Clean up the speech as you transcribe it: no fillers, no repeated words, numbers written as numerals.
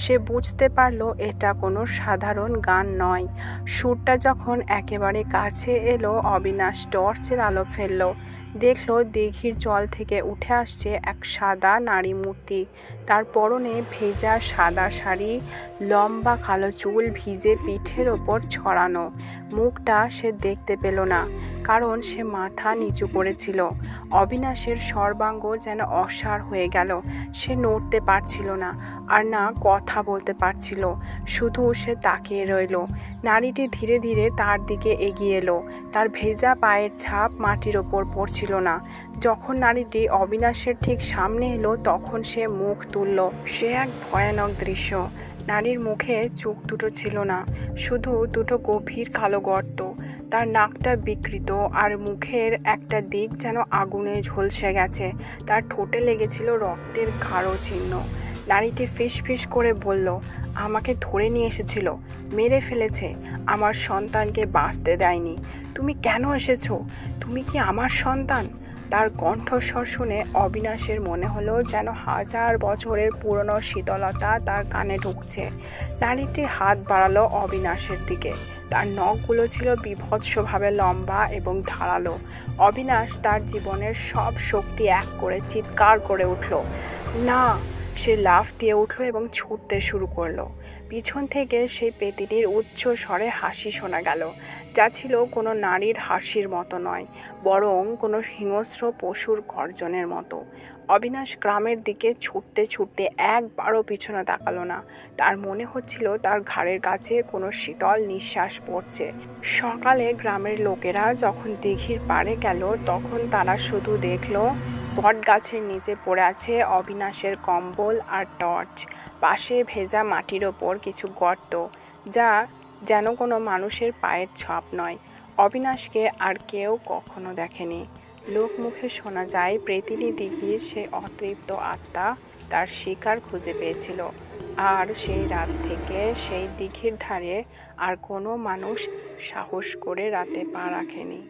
সে বুঝতে পারল এটা কোনো সাধারণ গান নয়। সুরটা যখন একেবারে কাছে এলো, অবিনাশ টর্চের আলো ফেলল। দেখল দিঘির জল থেকে উঠে আসছে এক সাদা নারী মূর্তি। তার পরনে ভেজা সাদা শাড়ি, লম্বা কালো চুল ভিজে পিঠের ওপর ছড়ানো। মুখটা সে দেখতে পেল না, কারণ সে মাথা নিচু করেছিল। অবিনাশের সর্বাঙ্গ যেন অসাড় হয়ে গেল। সে নড়তে পারছিল না, আর না কথা বলতে পারছিল। শুধু সে তাকিয়ে রইল। নারীটি ধীরে ধীরে তার দিকে এগিয়ে এলো। তার ভেজা পায়ের ছাপ মাটির ওপর পড়ছিল না। যখন নারীটি অবিনাশের ঠিক সামনে এলো, তখন সে মুখ তুলল। সে এক ভয়ানক দৃশ্য। নারীর মুখে চোখ দুটো ছিল না, শুধু দুটো গভীর কালো গর্ত। তার নাকটা বিকৃত, আর মুখের একটা দিক যেন আগুনে ঝলসে গেছে। তার ঠোঁটে লেগেছিল রক্তের গাঢ় চিহ্ন। নারীটি ফিসফিস করে বলল, আমাকে ধরে নিয়ে এসেছিল, মেরে ফেলেছে, আমার সন্তানকে বাঁচতে দেয়নি। তুমি কেন এসেছো? তুমি কি আমার সন্তান? তার কণ্ঠস্বর শুনে অবিনাশের মনে হলো যেন 1000 বছরের পুরনো শীতলতা তার কানে ঢুকছে। নারীটি হাত বাড়ালো অবিনাশের দিকে। তার নখগুলো ছিল বীভৎসভাবে লম্বা এবং ধারালো। অবিনাশ তার জীবনের সব শক্তি এক করে চিৎকার করে উঠল, না! সে লাফ দিয়ে উঠল এবং ছুটতে শুরু করলো। পিছন থেকে সেই পেতনির উচ্চ স্বরে হাসি শোনা গেল, যা ছিল কোনো নারীর হাসির মতো নয়, বরং কোনো হিংস্র পশুর গর্জনের মতো। অবিনাশ গ্রামের দিকে ছুটতে ছুটতে একবারও পিছনে তাকালো না। তার মনে হচ্ছিল তার ঘাড়ের কাছে কোনো শীতল নিঃশ্বাস পড়ছে। সকালে গ্রামের লোকেরা যখন দিঘির পাড়ে গেল, তখন তারা শুধু দেখল বট গাছের নিচে পড়ে আছে অবিনাশের কম্বল আর টর্চ। পাশে ভেজা মাটির ওপর কিছু গর্ত, যা যেন কোনো মানুষের পায়ের ছাপ নয়। অবিনাশকে আর কেউ কখনো দেখেনি। লোকমুখে শোনা যায় প্রেতিনী দিঘির সেই অতৃপ্ত আত্মা তার শিকার খুঁজে পেয়েছিল, আর সেই রাত থেকে সেই দিঘির ধারে আর কোনো মানুষ সাহস করে রাতে পা রাখেনি।